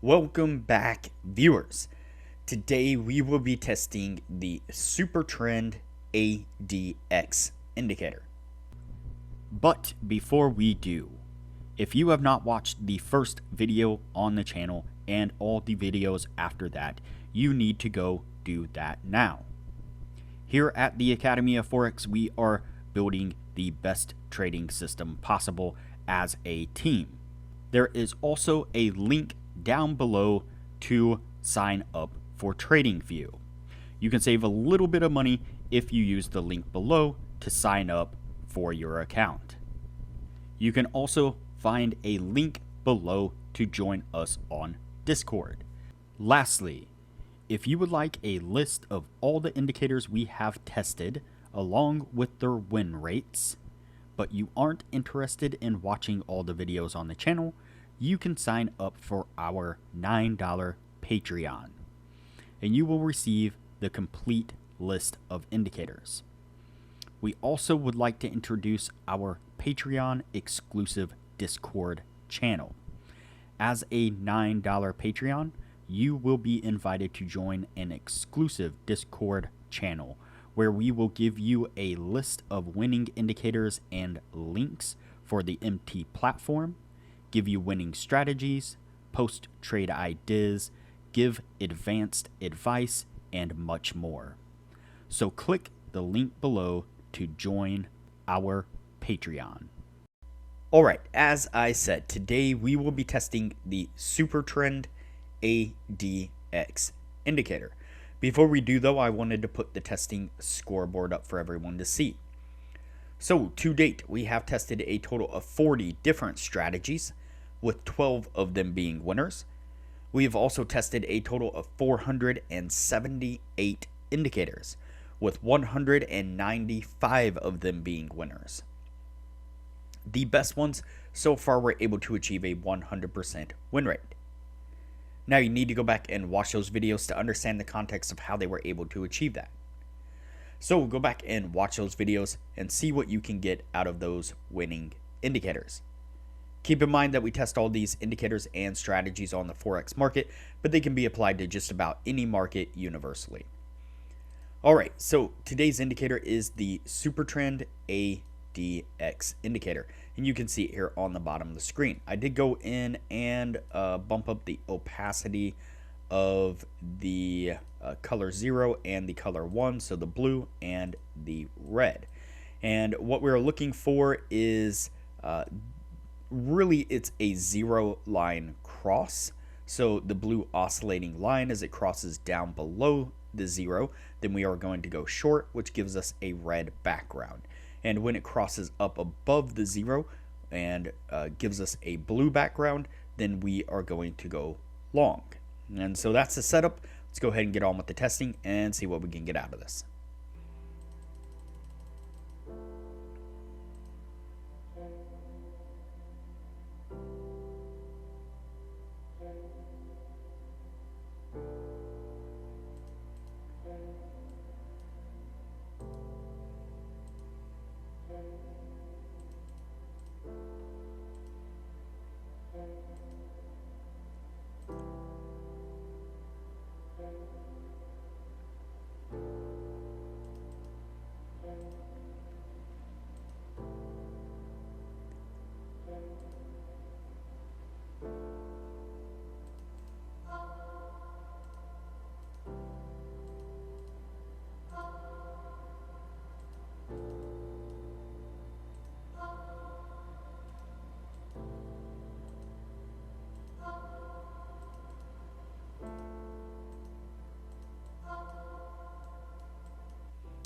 Welcome back, viewers. Today we will be testing the super trend ADX indicator. But before we do, if you have not watched the first video on the channel and all the videos after that, you need to go do that now. Here at the Academy of Forex, we are building the best trading system possible as a team. There is also a link down below to sign up for Tradingview. You can save a little bit of money if you use the link below to sign up for your account. You can also find a link below to join us on Discord. Lastly, if you would like a list of all the indicators we have tested along with their win rates, but you aren't interested in watching all the videos on the channel, you can sign up for our $9 Patreon, and you will receive the complete list of indicators. We also would like to introduce our Patreon exclusive Discord channel. As a $9 Patreon, you will be invited to join an exclusive Discord channel where we will give you a list of winning indicators and links for the MT platform, give you winning strategies, post trade ideas, give advanced advice, and much more. So click the link below to join our Patreon. Alright, as I said, today we will be testing the Super Trend ADX indicator. Before we do though, I wanted to put the testing scoreboard up for everyone to see. So to date, we have tested a total of 40 different strategies, with 12 of them being winners. We have also tested a total of 478 indicators, with 195 of them being winners. The best ones so far were able to achieve a 100% win rate. Now you need to go back and watch those videos to understand the context of how they were able to achieve that. So go back and watch those videos and see what you can get out of those winning indicators. Keep in mind that we test all these indicators and strategies on the Forex market, but they can be applied to just about any market universally. Alright, so today's indicator is the Super Trend ADX indicator, and you can see it here on the bottom of the screen. I did go in and bump up the opacity of the color 0 and the color 1, so the blue and the red. And what we're looking for is really it's a 0 line cross. So the blue oscillating line, as it crosses down below the 0, then we are going to go short, which gives us a red background. And when it crosses up above the 0 and gives us a blue background, then we are going to go long. And so that's the setup. Let's go ahead and get on with the testing and see what we can get out of this.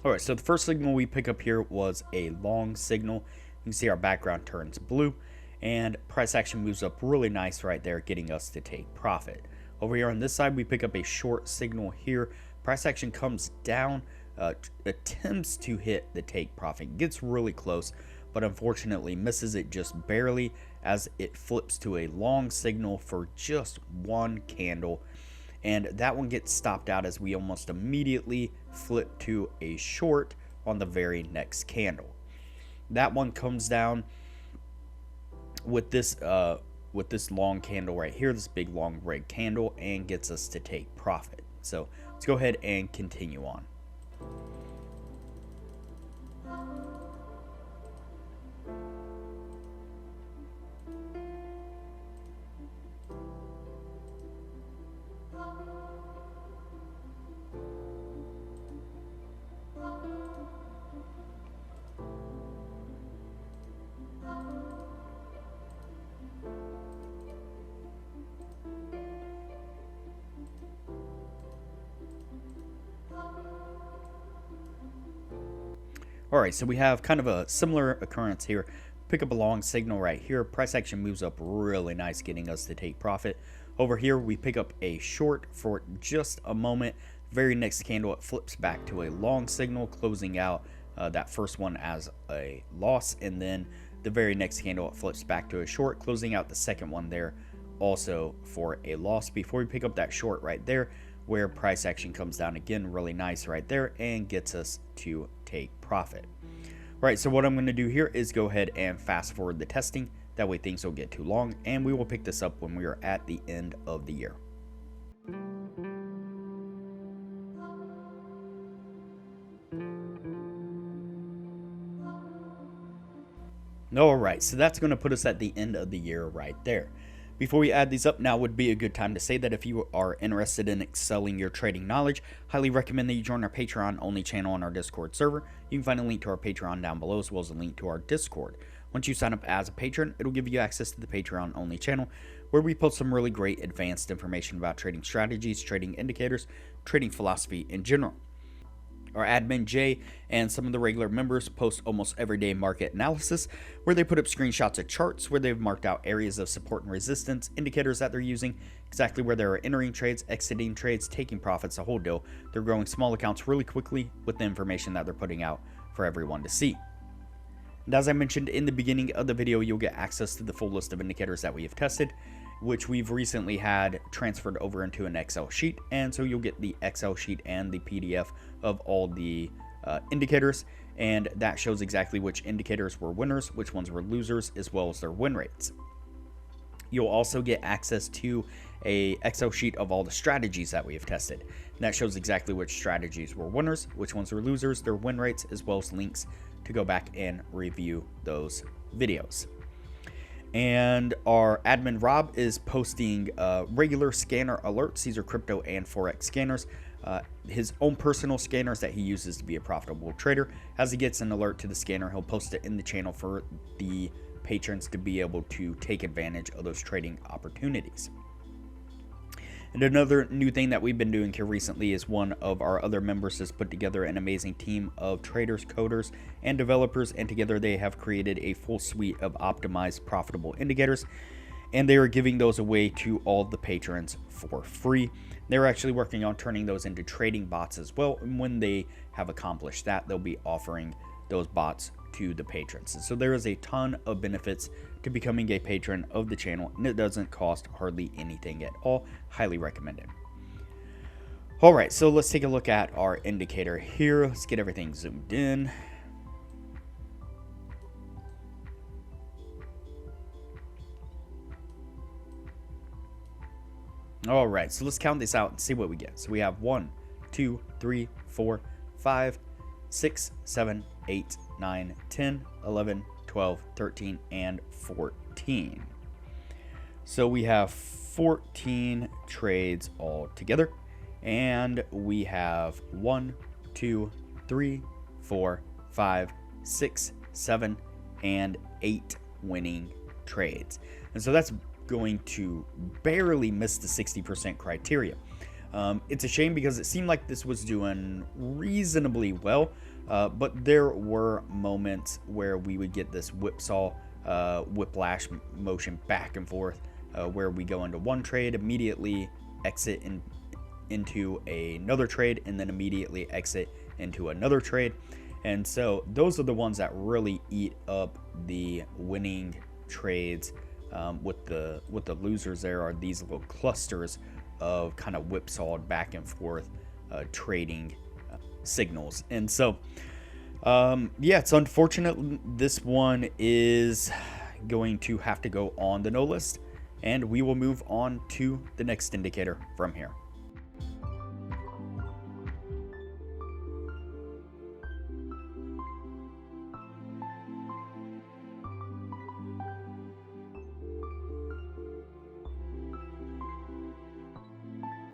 Alright, so the first signal we pick up here was a long signal. You can see our background turns blue, and price action moves up really nice right there, getting us to take profit. Over here on this side, we pick up a short signal here. Price action comes down, attempts to hit the take profit, gets really close, but unfortunately misses it just barely as it flips to a long signal for just one candle. And that one gets stopped out as we almost immediately flip to a short on the very next candle. That one comes down with this with this long candle right here, this big long red candle, and gets us to take profit. So let's go ahead and continue on. Alright, so we have kind of a similar occurrence here. Pick up a long signal right here. Price action moves up really nice, getting us to take profit. Over here, we pick up a short for just a moment. Very next candle, it flips back to a long signal, closing out that first one as a loss. And then the very next candle, it flips back to a short, closing out the second one there also for a loss. Before we pick up that short right there, where price action comes down again, really nice right there, and gets us to take profit. Right, so what I'm going to do here is go ahead and fast forward the testing. That way things don't get too long, and we will pick this up when we are at the end of the year. Alright, so that's going to put us at the end of the year right there. Before we add these up, now would be a good time to say that if you are interested in excelling your trading knowledge, highly recommend that you join our Patreon only channel on our Discord server. You can find a link to our Patreon down below, as well as a link to our Discord. Once you sign up as a patron, it'll give you access to the Patreon only channel, where we post some really great advanced information about trading strategies, trading indicators, trading philosophy in general. Our admin Jay and some of the regular members post almost everyday market analysis, where they put up screenshots of charts where they've marked out areas of support and resistance, indicators that they're using, exactly where they're entering trades, exiting trades, taking profits, a whole deal. They're growing small accounts really quickly with the information that they're putting out for everyone to see. And as I mentioned in the beginning of the video, you'll get access to the full list of indicators that we have tested, which we've recently had transferred over into an Excel sheet. And so you'll get the Excel sheet and the PDF of all the indicators, and that shows exactly which indicators were winners, which ones were losers, as well as their win rates. You'll also get access to a Excel sheet of all the strategies that we have tested. And that shows exactly which strategies were winners, which ones were losers, their win rates, as well as links to go back and review those videos. And our admin Rob is posting regular scanner alerts. These are crypto and Forex scanners. His own personal scanners that he uses to be a profitable trader. As he gets an alert to the scanner, he'll post it in the channel for the patrons to be able to take advantage of those trading opportunities. And another new thing that we've been doing here recently is one of our other members has put together an amazing team of traders, coders, and developers, and together they have created a full suite of optimized profitable indicators, and they are giving those away to all the patrons for free. They're actually working on turning those into trading bots as well, and when they have accomplished that, they'll be offering those bots to the patrons. And so there is a ton of benefits to becoming a patron of the channel, and it doesn't cost hardly anything at all. Highly recommend it. Alright, so let's take a look at our indicator here. Let's get everything zoomed in. Alright, so let's count this out and see what we get. So we have 1, 2, 3, 4, 5, 6, 7, 8, 9, 10, 11, 12, 13, and 14. So we have 14 trades all together, and we have 1, 2, 3, 4, 5, 6, 7, and 8 winning trades. And so that's going to barely miss the 60% criteria. It's a shame because it seemed like this was doing reasonably well, but there were moments where we would get this whipsaw, whiplash motion back and forth, where we go into one trade, immediately exit into another trade, and then immediately exit into another trade. And so those are the ones that really eat up the winning trades. With the losers, there are these little clusters of kind of whipsawed back and forth trading signals. And so yeah, it's unfortunate this one is going to have to go on the no list. and we will move on to the next indicator from here.